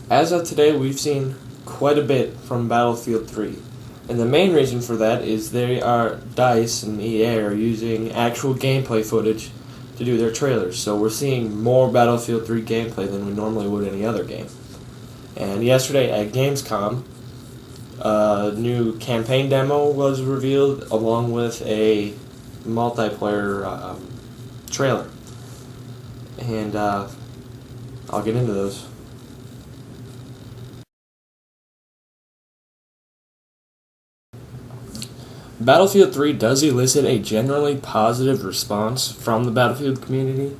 As of today, we've seen quite a bit from Battlefield 3. And the main reason for that is DICE and EA are using actual gameplay footage to do their trailers. So we're seeing more Battlefield 3 gameplay than we normally would any other game. And yesterday at Gamescom, a new campaign demo was revealed along with a multiplayer trailer. And I'll get into those. Battlefield 3 does elicit a generally positive response from the Battlefield community,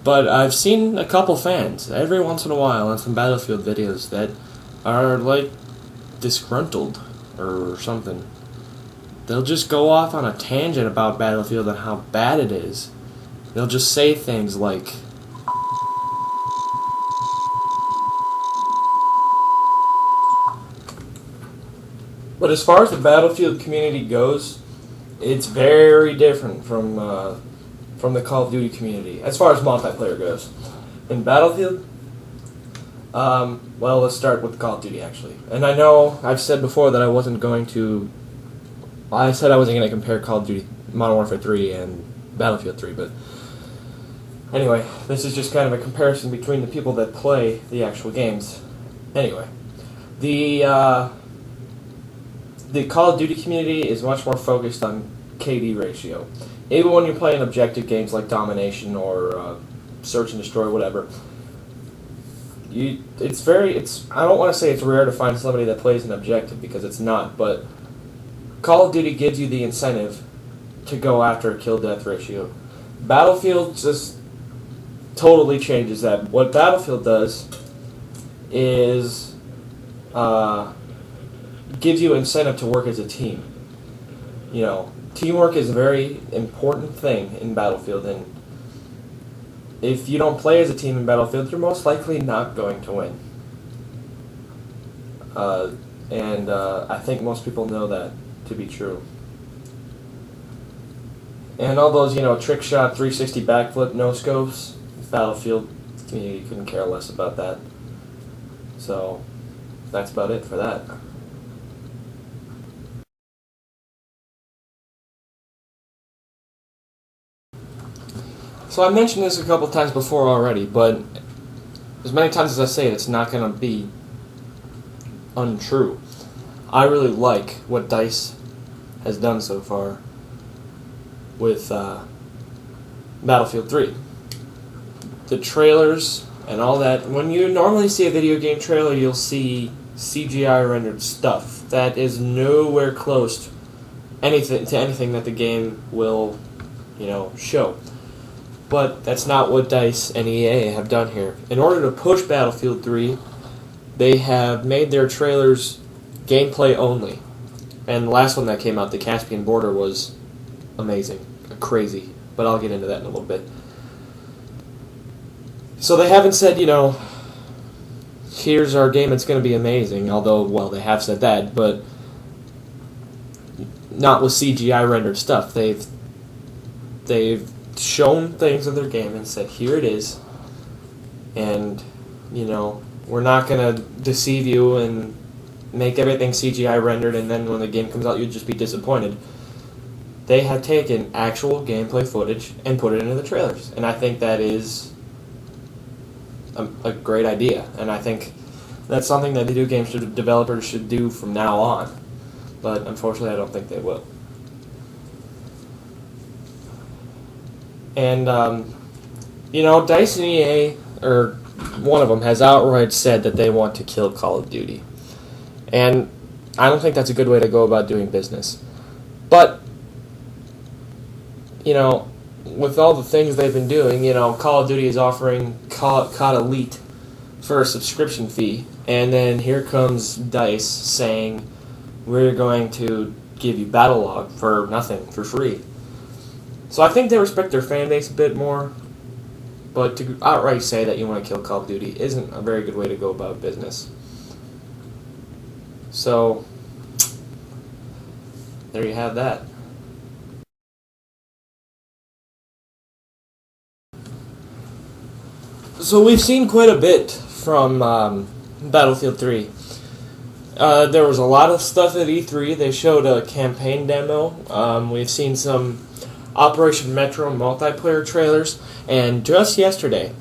but I've seen a couple fans every once in a while on some Battlefield videos that are like disgruntled or something. They'll just go off on a tangent about Battlefield and how bad it is. They'll just say things like, but as far as the Battlefield community goes, it's very different from the Call of Duty community as far as multiplayer goes. In Battlefield, well, let's start with Call of Duty actually. And I know I've said before that I wasn't going to compare Call of Duty Modern Warfare 3 and Battlefield 3, but anyway, this is just kind of a comparison between the people that play the actual games. Anyway, the Call of Duty community is much more focused on KD ratio. Even when you're playing objective games like Domination or Search and Destroy, whatever, I don't want to say it's rare to find somebody that plays an objective because it's not, but Call of Duty gives you the incentive to go after a kill-death ratio. Battlefield just totally changes that. What Battlefield does is gives you incentive to work as a team. You know, teamwork is a very important thing in Battlefield, and if you don't play as a team in Battlefield, you're most likely not going to win. I think most people know that to be true. And all those, trick shot, 360 backflip, no scopes, Battlefield community couldn't care less about that. So that's about it for that. So I mentioned this a couple times before already, but as many times as I say it, it's not going to be untrue. I really like what DICE has done so far with Battlefield 3. The trailers and all that. When you normally see a video game trailer, you'll see CGI rendered stuff that is nowhere close to anything that the game will, show. But that's not what DICE and EA have done here. In order to push Battlefield 3, they have made their trailers gameplay only. And the last one that came out, the Caspian Border, was amazing. Crazy. But I'll get into that in a little bit. So they haven't said, here's our game, it's going to be amazing. Although, well, they have said that, but not with CGI rendered stuff. They've shown things of their game and said, here it is, and we're not going to deceive you and make everything CGI rendered, and then when the game comes out you'll just be disappointed. They have taken actual gameplay footage and put it into the trailers, and I think that is a great idea, and I think that's something that video game developers should do from now on, but unfortunately I don't think they will. And, DICE and EA, or one of them, has outright said that they want to kill Call of Duty. And I don't think that's a good way to go about doing business. But, with all the things they've been doing, Call of Duty is offering COD Elite for a subscription fee. And then here comes DICE saying, we're going to give you Battlelog for nothing, for free. So I think they respect their fan base a bit more, but to outright say that you want to kill Call of Duty isn't a very good way to go about business. So, there you have that. So we've seen quite a bit from Battlefield 3. There was a lot of stuff at E3. They showed a campaign demo. We've seen some Operation Metro multiplayer trailers. And just yesterday,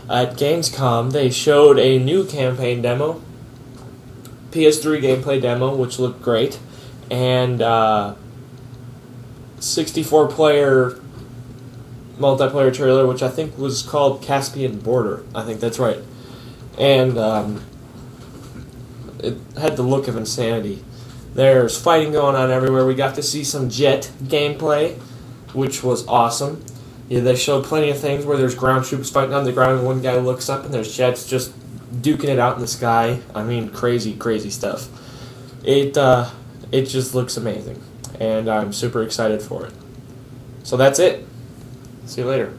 at Gamescom, they showed a new campaign demo. PS3 gameplay demo, which looked great. And 64-player multiplayer trailer, which I think was called Caspian Border. I think that's right. And it had the look of insanity. There's fighting going on everywhere. We got to see some jet gameplay, which was awesome. Yeah, they showed plenty of things where there's ground troops fighting on the ground and one guy looks up and there's jets just duking it out in the sky. I mean, crazy, crazy stuff. It just looks amazing, and I'm super excited for it. So that's it. See you later.